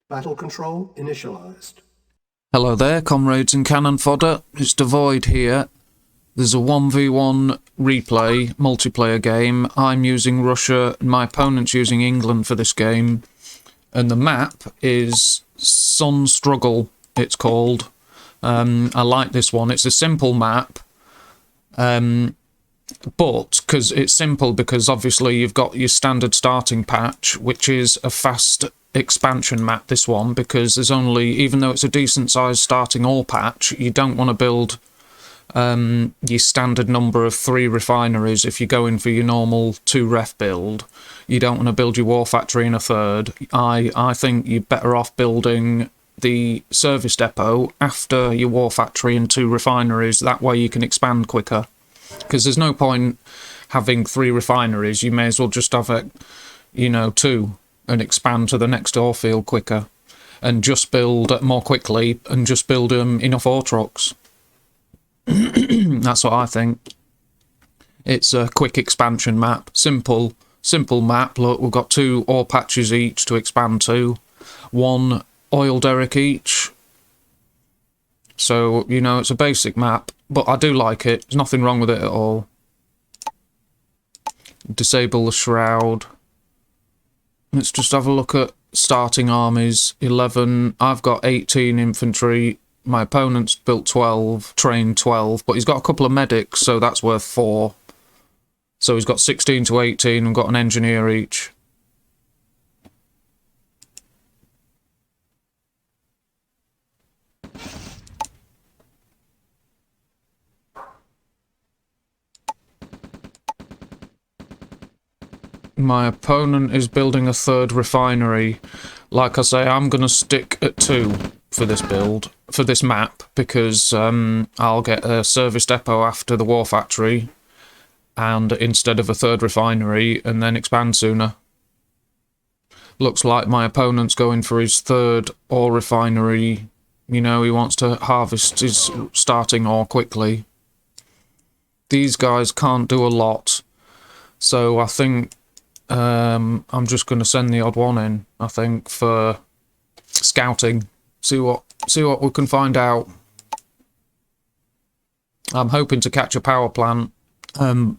Battle control initialized. Hello there, comrades and cannon fodder. It's Dvoid here. There's a 1v1 replay, multiplayer game. I'm using Russia, and my opponent's using England for this game. And the map is Sun Struggle, it's called. I like this one. It's a simple map. But, because it's simple, because obviously you've got your standard starting patch, which is a fast expansion map, this one, because there's only, even though it's a decent sized starting ore patch, you don't want to build your standard number of 3 refineries. If you're going for your normal 2 ref build, you don't want to build your war factory in a third. I think you're better off building the service depot after your war factory and 2 refineries. That way you can expand quicker, because there's no point having 3 refineries. You may as well just have it, 2, and expand to the next ore field quicker, and just build more quickly, and just build enough ore trucks. That's what I think. It's a quick expansion map, simple map. Look, we've got 2 ore patches each to expand to, 1 oil derrick each. So, it's a basic map, but I do like it. There's nothing wrong with it at all. Disable the shroud. Let's just have a look at starting armies. 11. I've got 18 infantry. My opponent's built 12, trained 12, but he's got a couple of medics, so that's worth 4. So he's got 16 to 18 and got an engineer each. My opponent is building a 3rd refinery. Like I say, I'm going to stick at 2 for this build, for this map, because I'll get a service depot after the war factory, and instead of a 3rd refinery, and then expand sooner. Looks like my opponent's going for his 3rd ore refinery. He wants to harvest his starting ore quickly. These guys can't do a lot, so I think I'm just going to send the odd one in, I think, for scouting. See what we can find out. I'm hoping to catch a power plant, unguarded.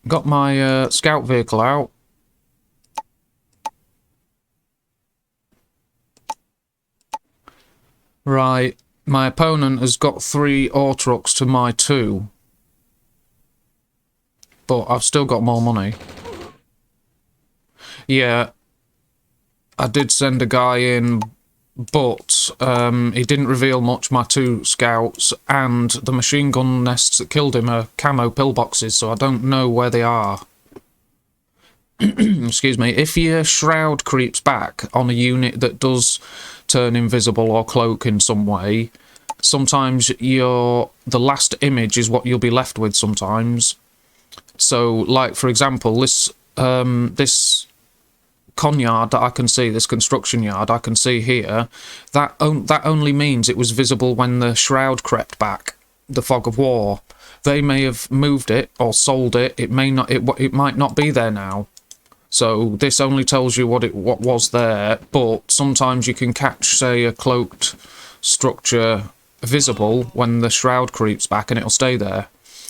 Got my scout vehicle out. Right, my opponent has got 3 ore trucks to my 2. But I've still got more money. Yeah, I did send a guy in, but he didn't reveal much. My 2 scouts and the machine gun nests that killed him are camo pillboxes, so I don't know where they are. Excuse me. If your shroud creeps back on a unit that does turn invisible or cloak in some way, sometimes the last image is what you'll be left with sometimes. So, like, for example, this con yard that I can see, this construction yard I can see here, that only means it was visible when the shroud crept back, the fog of war. They may have moved it or sold it. It may not. It might not be there now. So this only tells you what was there. But sometimes you can catch, say, a cloaked structure visible when the shroud creeps back, and it'll stay there.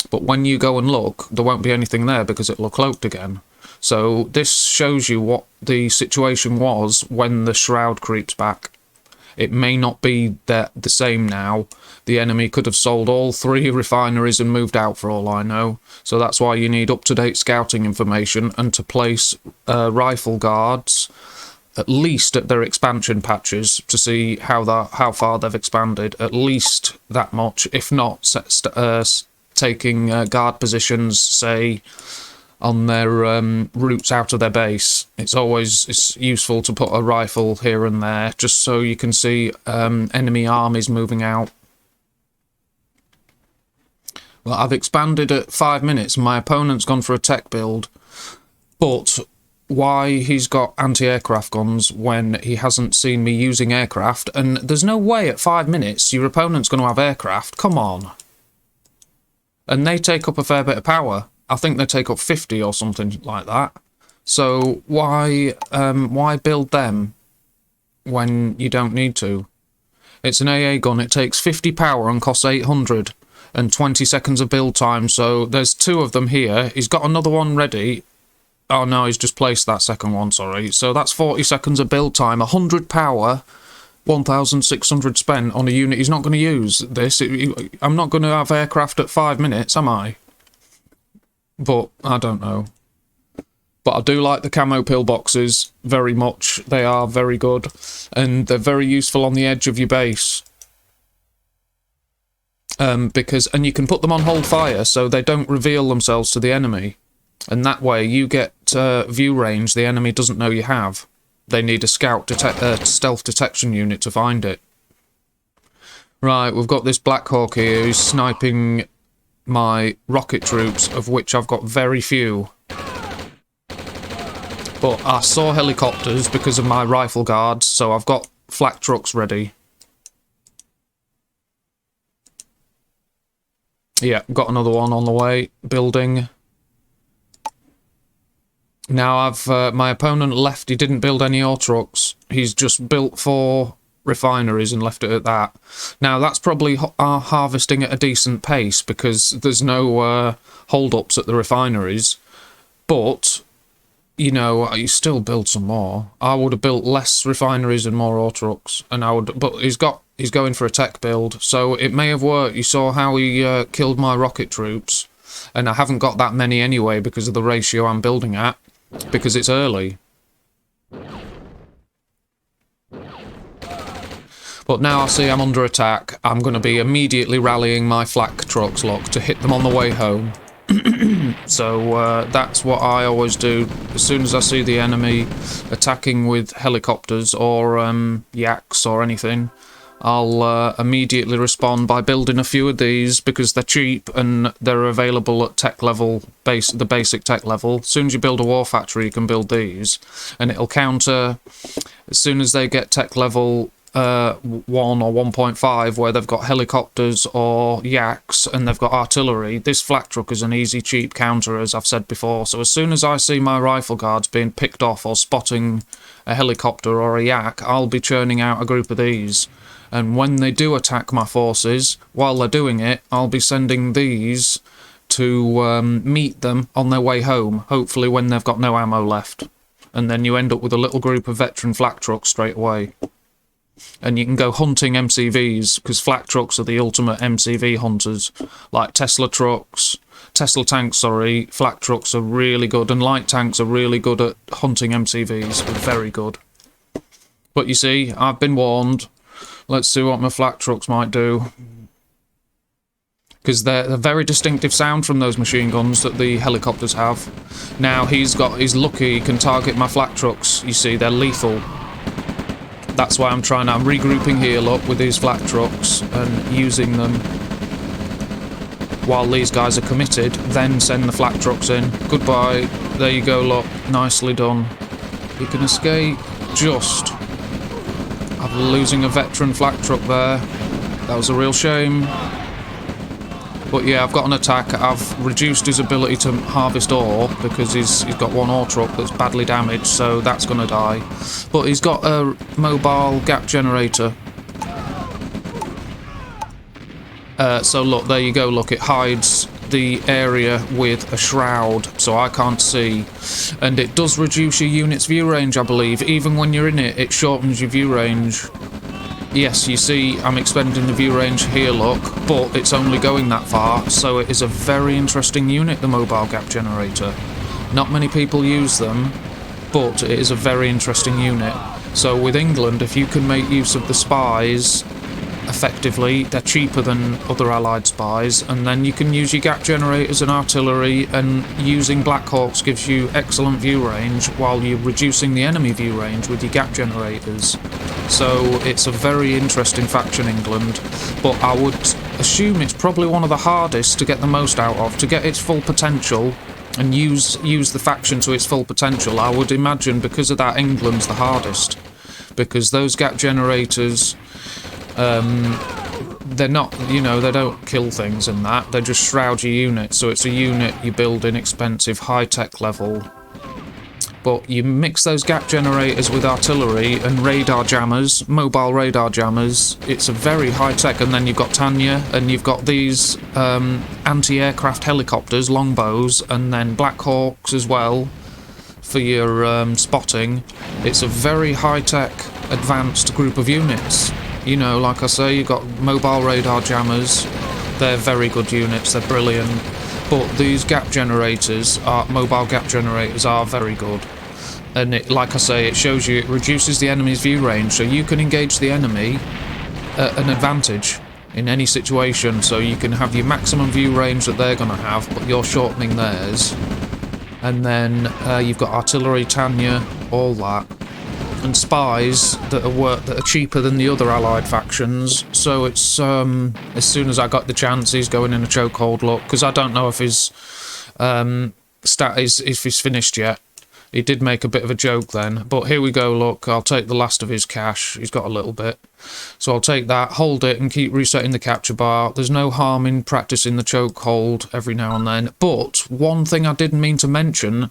But when you go and look, there won't be anything there because it'll have cloaked again. So this shows you what the situation was when the shroud creeps back. It may not be the same now. The enemy could have sold all 3 refineries and moved out for all I know. So that's why you need up-to-date scouting information and to place rifle guards, at least at their expansion patches, to see how far they've expanded. At least that much, if not taking guard positions, say, on their routes out of their base. It's useful to put a rifle here and there, just so you can see enemy armies moving out. Well, I've expanded at 5 minutes, and my opponent's gone for a tech build. But why he's got anti-aircraft guns when he hasn't seen me using aircraft? And there's no way at 5 minutes your opponent's going to have aircraft. Come on. And they take up a fair bit of power. I think they take up 50 or something like that. So why build them when you don't need to? It's an AA gun. It takes 50 power and costs 800 and 20 seconds of build time. So there's 2 of them here. He's got another one ready. Oh no, he's just placed that second one, sorry. So that's 40 seconds of build time, 100 power, 1,600 spent on a unit. He's not going to use this. I'm not going to have aircraft at 5 minutes, am I? But I don't know. But I do like the camo pillboxes very much. They are very good. And they're very useful on the edge of your base. And you can put them on hold fire so they don't reveal themselves to the enemy. And that way you get view range the enemy doesn't know you have. They need a stealth detection unit to find it. Right, we've got this Black Hawk here who's sniping my rocket troops, of which I've got very few. But I saw helicopters because of my rifle guards, so I've got flak trucks ready. Yeah, got another one on the way, building. Now my opponent left, he didn't build any ore trucks. He's just built 4 refineries and left it at that. Now that's probably harvesting at a decent pace because there's no hold-ups at the refineries. But, you know, you still build some more. I would have built less refineries and more ore trucks. But he's going for a tech build, so it may have worked. You saw how he killed my rocket troops. And I haven't got that many anyway because of the ratio I'm building at. Because it's early. But now I see I'm under attack. I'm going to be immediately rallying my flak trucks, look, to hit them on the way home. So that's what I always do. As soon as I see the enemy attacking with helicopters or yaks or anything, I'll immediately respond by building a few of these because they're cheap and they're available at tech level, the basic tech level. As soon as you build a war factory, you can build these, and it'll counter as soon as they get tech level 1 or 1.5, where they've got helicopters or yaks and they've got artillery. This flak truck is an easy, cheap counter, as I've said before. So as soon as I see my rifle guards being picked off or spotting a helicopter or a yak, I'll be churning out a group of these. And when they do attack my forces, while they're doing it, I'll be sending these to meet them on their way home, hopefully when they've got no ammo left. And then you end up with a little group of veteran flak trucks straight away. And you can go hunting MCVs, because flak trucks are the ultimate MCV hunters. Like Tesla tanks, flak trucks are really good, and light tanks are really good at hunting MCVs. Very good. But you see, I've been warned. Let's see what my flak trucks might do. Because they're a very distinctive sound from those machine guns that the helicopters have. Now he's lucky he can target my flak trucks. You see, they're lethal. That's why I'm regrouping here, look, with these flak trucks and using them while these guys are committed, then send the flak trucks in. Goodbye. There you go, look. Nicely done. You can escape just. I'm losing a veteran flak truck there. That was a real shame. But yeah, I've got an attack. I've reduced his ability to harvest ore because he's got one ore truck that's badly damaged, so that's going to die. But he's got a mobile gap generator. So look, there you go, look, it hides the area with a shroud, so I can't see. And it does reduce your unit's view range, I believe. Even when you're in it, it shortens your view range. Yes, you see, I'm expanding the view range here, look, but it's only going that far, so it is a very interesting unit, the mobile gap generator. Not many people use them, but it is a very interesting unit. So with England, if you can make use of the spies effectively, they're cheaper than other allied spies, and then you can use your gap generators and artillery, and using Black Hawks gives you excellent view range while you're reducing the enemy view range with your gap generators. So it's a very interesting faction, England, but I would assume it's probably one of the hardest to get the most out of, to get its full potential and use the faction to its full potential. I would imagine because of that England's the hardest, because those gap generators, they're not, you know, they don't kill things and that, they just shroud your unit, so it's a unit you build in expensive high-tech level But you mix those gap generators with artillery and radar jammers, mobile radar jammers. It's a very high tech. And then you've got Tanya, and you've got these anti-aircraft helicopters, longbows, and then Black Hawks as well for your spotting. It's a very high tech, advanced group of units. You know, like I say, you've got mobile radar jammers. They're very good units. They're brilliant. But these gap generators, mobile gap generators, are very good. And it, like I say, it shows you, it reduces the enemy's view range, so you can engage the enemy at an advantage in any situation. So you can have your maximum view range that they're going to have, but you're shortening theirs. And then you've got artillery, Tanya, all that. And spies that are cheaper than the other allied factions. So it's as soon as I got the chance, he's going in a chokehold. Look, because I don't know if his if he's finished yet. He did make a bit of a joke then, but here we go. Look, I'll take the last of his cash. He's got a little bit, so I'll take that, hold it, and keep resetting the capture bar. There's no harm in practicing the chokehold every now and then. But one thing I didn't mean to mention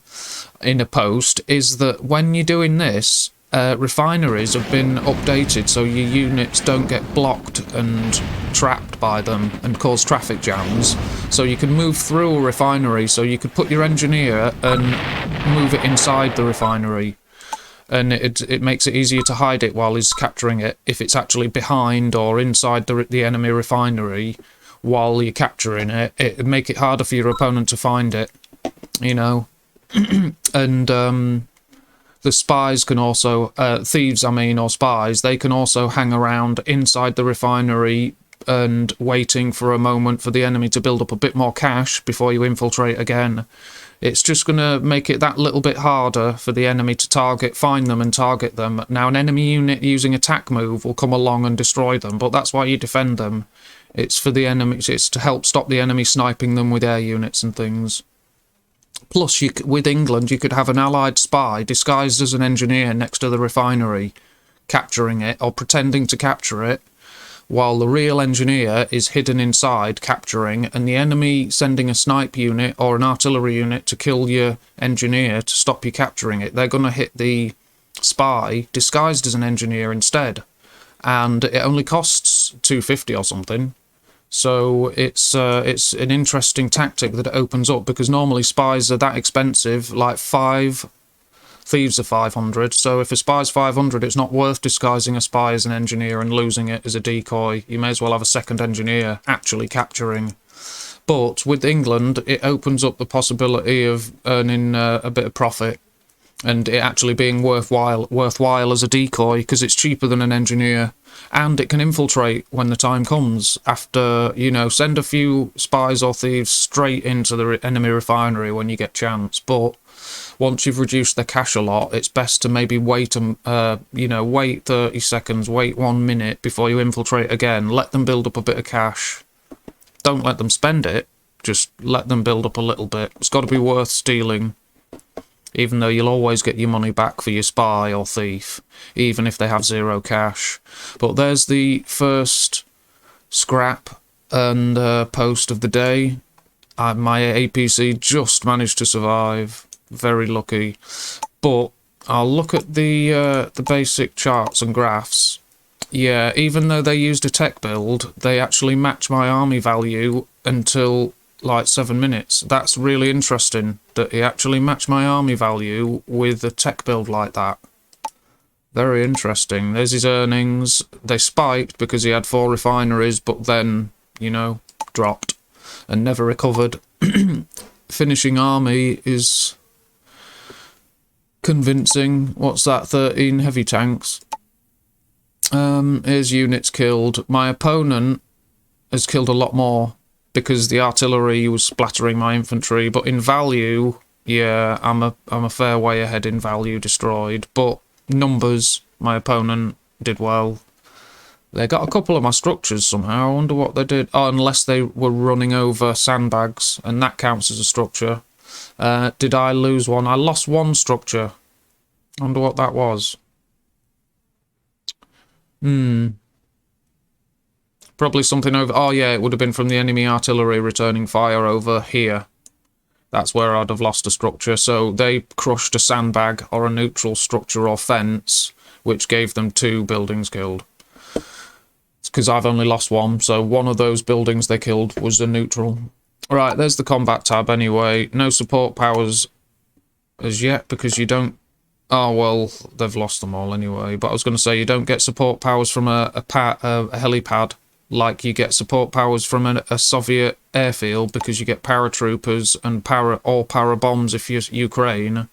in a post is that when you're doing this, refineries have been updated so your units don't get blocked and trapped by them and cause traffic jams. So you can move through a refinery, so you could put your engineer and move it inside the refinery, and it makes it easier to hide it while he's capturing it if it's actually behind or inside the enemy refinery while you're capturing it. It'd make it harder for your opponent to find it, you know. And the spies can also, thieves I mean, or spies, they can also hang around inside the refinery and waiting for a moment for the enemy to build up a bit more cash before you infiltrate again. It's just going to make it that little bit harder for the enemy to find them and target them. Now, an enemy unit using attack move will come along and destroy them, but that's why you defend them. It's for the enemy, it's to help stop the enemy sniping them with air units and things. Plus, with England, you could have an allied spy disguised as an engineer next to the refinery, capturing it, or pretending to capture it, while the real engineer is hidden inside, capturing, and the enemy sending a snipe unit or an artillery unit to kill your engineer to stop you capturing it. They're going to hit the spy disguised as an engineer instead. And it only costs 250 or something. So it's an interesting tactic that it opens up, because normally spies are that expensive, like thieves are 500. So if a spy's 500, it's not worth disguising a spy as an engineer and losing it as a decoy. You may as well have a second engineer actually capturing. But with England, it opens up the possibility of earning a bit of profit and it actually being worthwhile as a decoy, because it's cheaper than an engineer. And it can infiltrate when the time comes after, you know, send a few spies or thieves straight into the enemy refinery when you get chance. But once you've reduced the cash a lot, it's best to maybe wait, wait 30 seconds, wait 1 minute before you infiltrate again. Let them build up a bit of cash. Don't let them spend it, just let them build up a little bit. It's got to be worth stealing, even though you'll always get your money back for your spy or thief, even if they have zero cash. But there's the first scrap and post of the day. My APC just managed to survive. Very lucky. But I'll look at the basic charts and graphs. Yeah, even though they used a tech build, they actually match my army value until like 7 minutes. That's really interesting, that he actually matched my army value with a tech build like that. Very interesting. There's his earnings. They spiked because he had 4 refineries, but then, you know, dropped and never recovered. Finishing army is convincing. What's that? 13 heavy tanks. Here's units killed. My opponent has killed a lot more because the artillery was splattering my infantry, but in value, yeah, I'm a fair way ahead in value destroyed. But numbers, my opponent did well. They got a couple of my structures somehow. I wonder what they did. Oh, unless they were running over sandbags, and that counts as a structure. Did I lose one? I lost one structure. I wonder what that was. Probably something over... Oh, yeah, it would have been from the enemy artillery returning fire over here. that's where I'd have lost a structure. So they crushed a sandbag or a neutral structure or fence, which gave them 2 buildings killed. It's because I've only lost 1, so one of those buildings they killed was a neutral. Right, there's the combat tab anyway. No support powers as yet, because you don't... Oh, well, they've lost them all anyway. But I was going to say, you don't get support powers from a helipad like you get support powers from a Soviet airfield, because you get paratroopers and para bombs if you're Ukraine.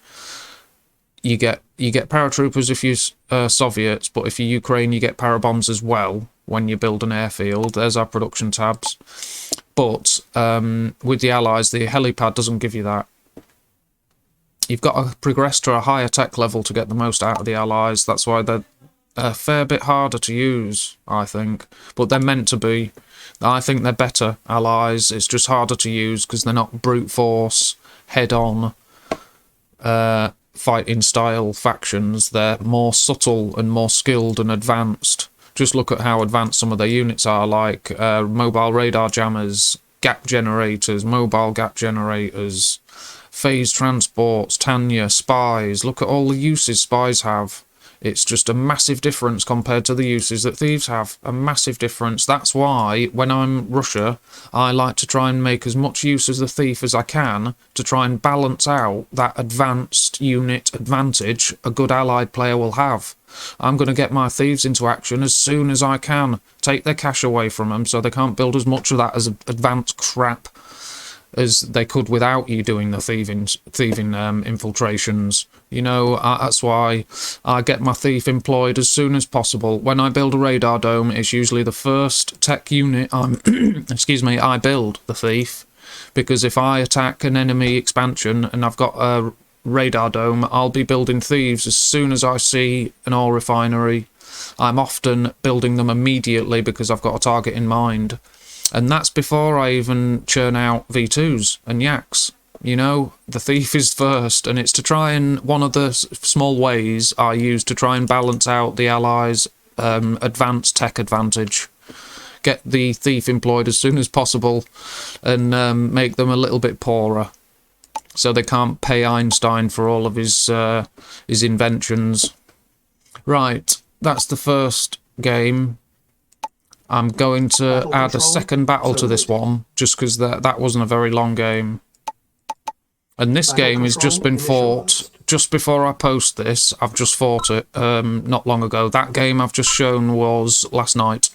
You get paratroopers if you're Soviets, but if you're Ukraine, you get para bombs as well when you build an airfield. There's our production tabs. But with the Allies, the helipad doesn't give you that. You've got to progress to a higher tech level to get the most out of the Allies. That's why they're a fair bit harder to use, I think. But they're meant to be. I think they're better Allies. It's just harder to use because they're not brute force, head-on, fighting style factions. They're more subtle and more skilled and advanced. Just look at how advanced some of their units are, like mobile radar jammers, gap generators, mobile gap generators, phase transports, Tanya, spies. Look at all the uses spies have. It's just a massive difference compared to the uses that thieves have. A massive difference. That's why, when I'm Russia, I like to try and make as much use as the thief as I can to try and balance out that advanced unit advantage a good allied player will have. I'm going to get my thieves into action as soon as I can. Take their cash away from them so they can't build as much of that as advanced crap as they could without you doing the thieving infiltrations. You know, that's why I get my thief employed as soon as possible. When I build a radar dome, it's usually the first tech unit I build, the thief. Because if I attack an enemy expansion and I've got a radar dome, I'll be building thieves as soon as I see an oil refinery. I'm often building them immediately because I've got a target in mind. And that's before I even churn out V2s and yaks. You know, the thief is first, and it's to try and... One of the small ways I use to try and balance out the Allies' advanced tech advantage. Get the thief employed as soon as possible and make them a little bit poorer, so they can't pay Einstein for all of his inventions. Right, that's the first game. I'm going to add a second battle to this one, just because that wasn't a very long game. And this game has just been fought just before I post this. I've just fought it not long ago. That game I've just shown was last night.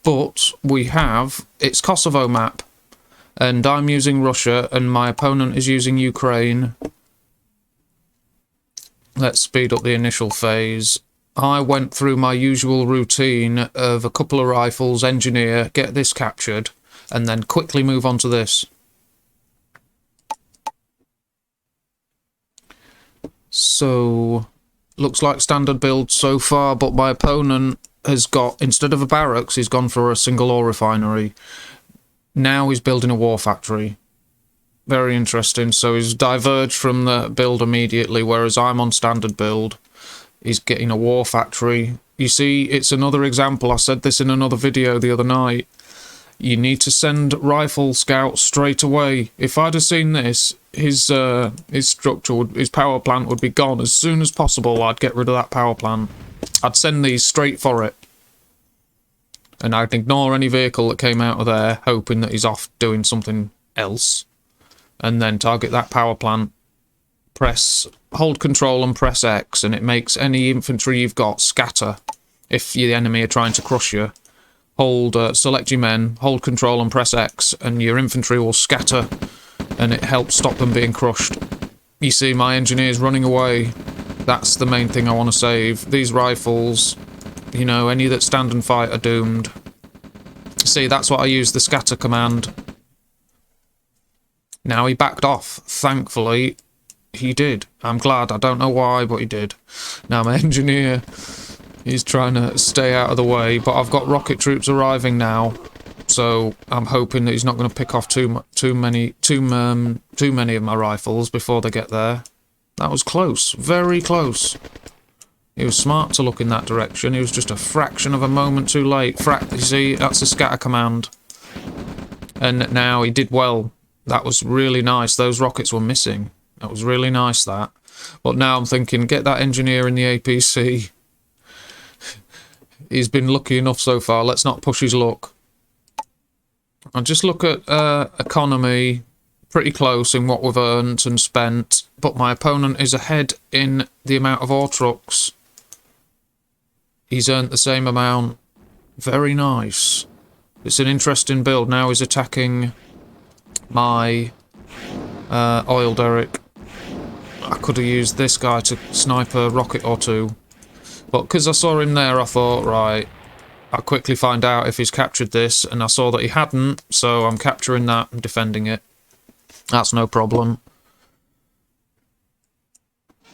But we have... It's Kosovo map. And I'm using Russia, and my opponent is using Ukraine. Let's speed up the initial phase. I went through my usual routine of a couple of rifles, engineer, get this captured, and then quickly move on to this. So, looks like standard build so far, but my opponent has got, instead of a barracks, he's gone for a single ore refinery. Now he's building a war factory. Very interesting. So he's diverged from the build immediately, whereas I'm on standard build. He's getting a war factory. You see, it's another example. I said this in another video the other night. You need to send rifle scouts straight away. If I'd have seen this, his structure, his power plant would be gone as soon as possible. I'd get rid of that power plant. I'd send these straight for it. And I'd ignore any vehicle that came out of there, hoping that he's off doing something else. And then target that power plant. Hold control and press X, and it makes any infantry you've got scatter. If the enemy are trying to crush you, select your men, hold control and press X, and your infantry will scatter, and it helps stop them being crushed. You see my engineers running away. That's the main thing I want to save. These rifles, you know, any that stand and fight are doomed. See, that's what I use the scatter command. Now he backed off, thankfully. He did. I'm glad. I don't know why, but he did. Now my engineer, he's trying to stay out of the way, but I've got rocket troops arriving now, so I'm hoping that he's not going to pick off too many of my rifles before they get there. That was close. Very close. He was smart to look in that direction. He was just a fraction of a moment too late. You see, that's a scatter command. And now he did well. That was really nice. Those rockets were missing. That was really nice, that. But now I'm thinking, get that engineer in the APC. He's been lucky enough so far. Let's not push his luck. I'll just look at economy. Pretty close in what we've earned and spent. But my opponent is ahead in the amount of ore trucks. He's earned the same amount. Very nice. It's an interesting build. Now he's attacking my oil derrick. I could have used this guy to snipe a rocket or two. But because I saw him there, I thought, right, I'll quickly find out if he's captured this. And I saw that he hadn't, so I'm capturing that and defending it. That's no problem.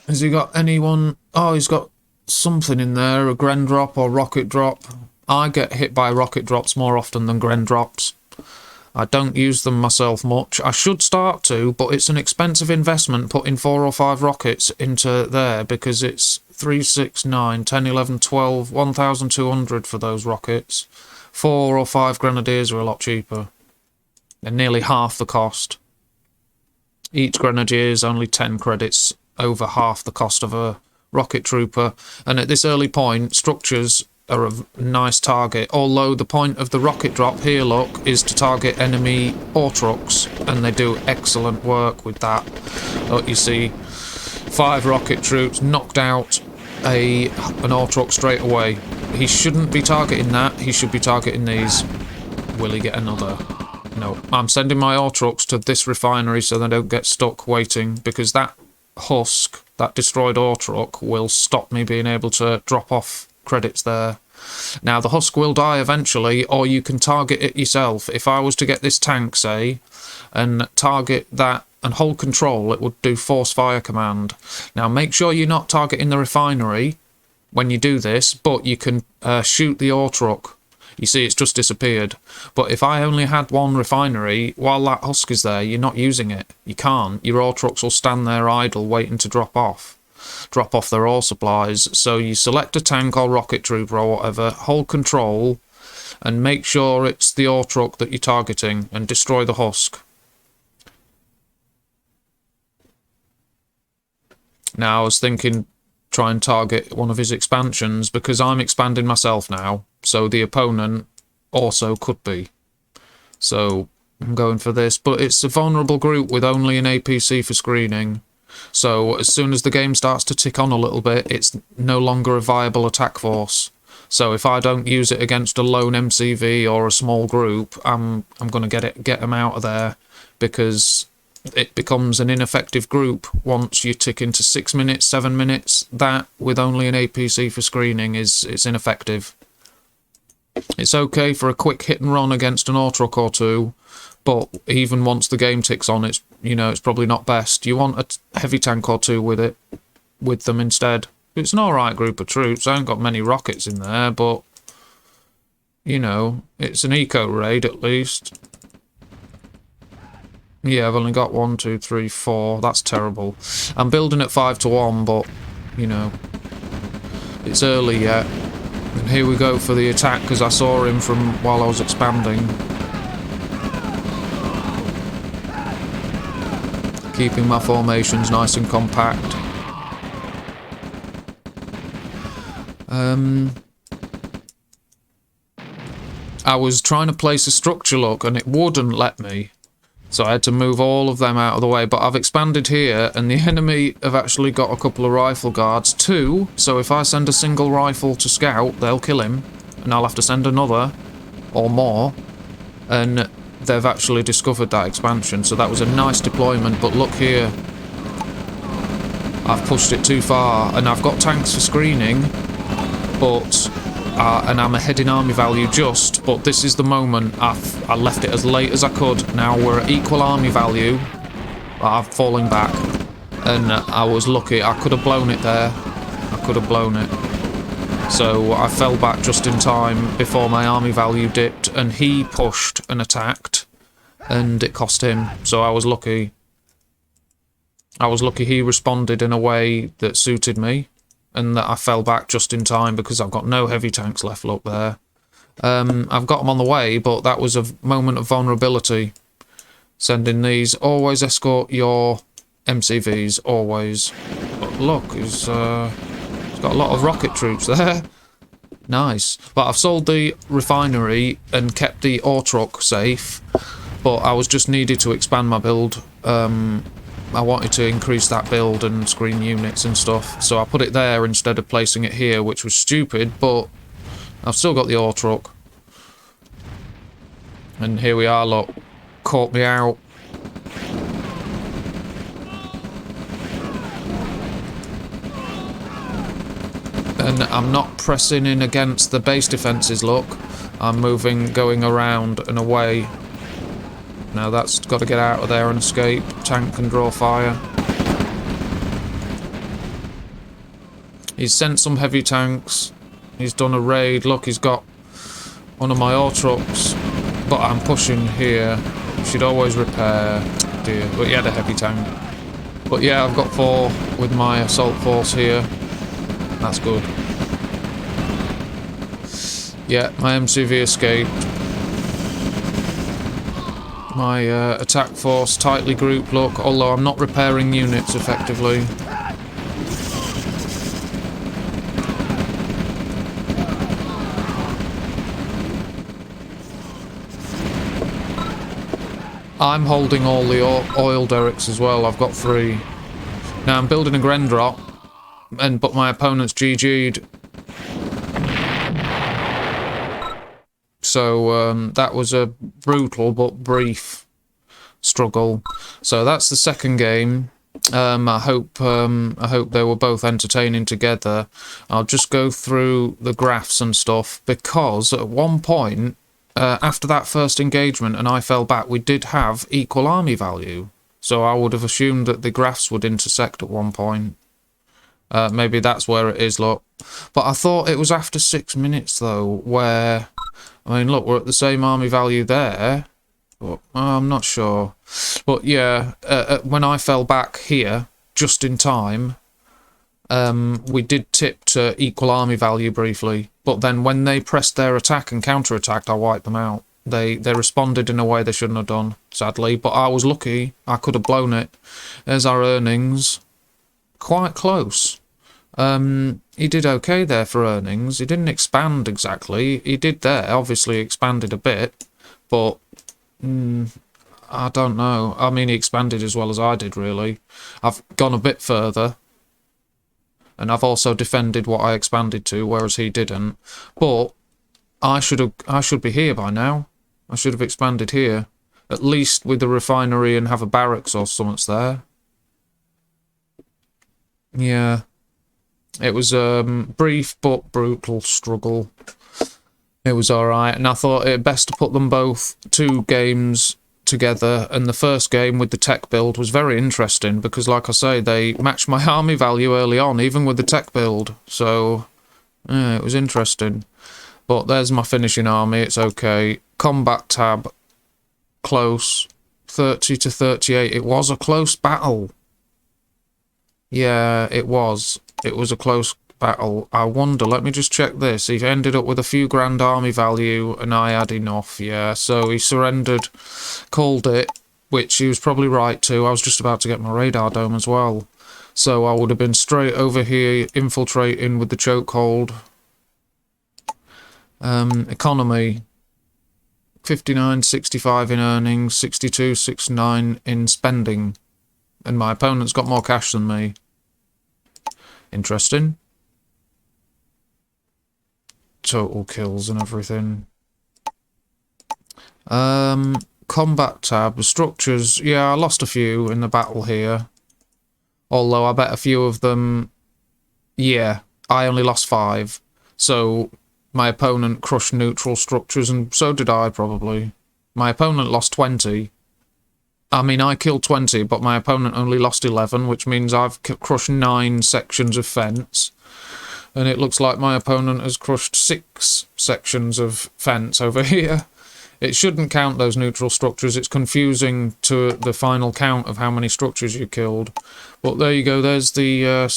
Has he got anyone? Oh, he's got something in there, a Gren drop or rocket drop. I get hit by rocket drops more often than Gren drops. I don't use them myself much. I should start to, but it's an expensive investment putting 4 or 5 rockets into there because it's 3, 6, 9, 10, 11, 12, 1,200 for those rockets. 4 or 5 grenadiers are a lot cheaper. They're nearly half the cost. Each grenadier is only 10 credits over half the cost of a rocket trooper. And at this early point, structures are a nice target. Although the point of the rocket drop here, look, is to target enemy ore trucks. And they do excellent work with that. Look, you see 5 rocket troops knocked out an ore truck straight away. He shouldn't be targeting that. He should be targeting these. Will he get another? No, I'm sending my ore trucks to this refinery so they don't get stuck waiting, because that husk, that destroyed ore truck, will stop me being able to drop off credits there. Now, the husk will die eventually, or you can target it yourself. If I was to get this tank, say, and target that and hold control, it would do force fire command. Now, make sure you're not targeting the refinery when you do this, but you can shoot the ore truck. You see, it's just disappeared. But if I only had one refinery, while that husk is there, you're not using it. You can't. Your ore trucks will stand there idle, waiting to drop off their ore supplies. So you select a tank or rocket trooper or whatever, hold control, and make sure it's the ore truck that you're targeting, and destroy the husk. Now, I was thinking, try and target one of his expansions, because I'm expanding myself now, so the opponent also could be. So I'm going for this, but it's a vulnerable group with only an APC for screening. So as soon as the game starts to tick on a little bit, it's no longer a viable attack force. So if I don't use it against a lone MCV or a small group, I'm going to get them out of there, because it becomes an ineffective group once you tick into 6 minutes, 7 minutes. That, with only an APC for screening, it's ineffective. It's okay for a quick hit and run against an ore truck or two, but even once the game ticks on, it's probably not best. You want a heavy tank or two with them instead. It's an alright group of troops. I haven't got many rockets in there, but it's an eco raid at least. Yeah, I've only got 1, 2, 3, 4. That's terrible. I'm building at 5 to 1, but it's early yet. And here we go for the attack, because I saw him from while I was expanding. Keeping my formations nice and compact. I was trying to place a structure, look, and it wouldn't let me. So I had to move all of them out of the way. But I've expanded here, and the enemy have actually got a couple of rifle guards. 2, so if I send a single rifle to scout, they'll kill him. And I'll have to send another, or more. And they've actually discovered that expansion. So that was a nice deployment. But look here. I've pushed it too far. And I've got tanks for screening. But... and I'm ahead in army value just, but this is the moment. I left it as late as I could. Now we're at equal army value. I'm falling back, and I was lucky. I could have blown it there. I could have blown it. So I fell back just in time before my army value dipped, and he pushed and attacked, and it cost him. So I was lucky. I was lucky he responded in a way that suited me, and that I fell back just in time, because I've got no heavy tanks left, look there. I've got them on the way, but that was a moment of vulnerability. Sending these. Always escort your MCVs, always. But look, he's got a lot of rocket troops there. Nice. But I've sold the refinery and kept the ore truck safe. But I was just needed to expand my build. I wanted to increase that build and screen units and stuff. So I put it there instead of placing it here, which was stupid, but I've still got the ore truck. And here we are, look. Caught me out. And I'm not pressing in against the base defences, look. I'm moving, going around and away. Now that's got to get out of there and escape. Tank can draw fire. He's sent some heavy tanks. He's done a raid. Look, he's got one of my ore trucks. But I'm pushing here. Should always repair. Dear. But he had a heavy tank. But yeah, I've got 4 with my assault force here. That's good. Yeah, my MCV escaped. My attack force tightly grouped, look, although I'm not repairing units effectively. I'm holding all the oil derricks as well. I've got 3. Now I'm building a Grendrop, but my opponent's GG'd. So that was a brutal but brief struggle. So that's the second game. I hope they were both entertaining together. I'll just go through the graphs and stuff, because at one point after that first engagement and I fell back, we did have equal army value. So I would have assumed that the graphs would intersect at one point. Maybe that's where it is, look. But I thought it was after 6 minutes though, where, I mean, look, we're at the same army value there. But, I'm not sure. But yeah, when I fell back here, just in time, we did tip to equal army value briefly. But then when they pressed their attack and counter-attacked, I wiped them out. They responded in a way they shouldn't have done, sadly. But I was lucky. I could have blown it. There's our earnings. Quite close. He did okay there for earnings. He didn't expand exactly. He did there, obviously expanded a bit, but I don't know. I mean, he expanded as well as I did, really. I've gone a bit further, and I've also defended what I expanded to, whereas he didn't. But I should be here by now. I should have expanded here, at least with the refinery, and have a barracks or something there. Yeah. It was a brief but brutal struggle. It was alright, and I thought it best to put them both 2 games together, and the first game with the tech build was very interesting, because like I say, they matched my army value early on, even with the tech build, so yeah, it was interesting. But there's my finishing army, it's okay. Combat tab, close, 30 to 38, it was a close battle. Yeah, it was. It was a close battle. I wonder, let me just check this. He ended up with a few grand army value, and I had enough, yeah. So he surrendered, called it, which he was probably right to. I was just about to get my radar dome as well. So I would have been straight over here, infiltrating with the chokehold. Economy, 59.65 in earnings, 62.69 in spending. And my opponent's got more cash than me. Interesting. Total kills and everything. Combat tab. Structures. Yeah, I lost a few in the battle here. Although I bet a few of them... Yeah, I only lost 5. So my opponent crushed neutral structures, and so did I, probably. My opponent lost 20. I mean, I killed 20, but my opponent only lost 11, which means I've crushed 9 sections of fence. And it looks like my opponent has crushed 6 sections of fence over here. It shouldn't count those neutral structures. It's confusing to the final count of how many structures you killed. But there you go. There's the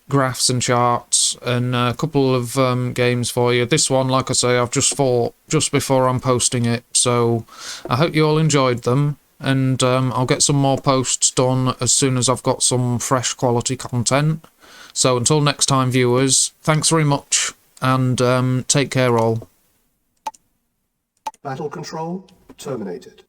graphs and charts and a couple of games for you. This one, like I say, I've just fought just before I'm posting it. So I hope you all enjoyed them. and I'll get some more posts done as soon as I've got some fresh quality content. So until next time, viewers, thanks very much, and take care all. Battle control terminated.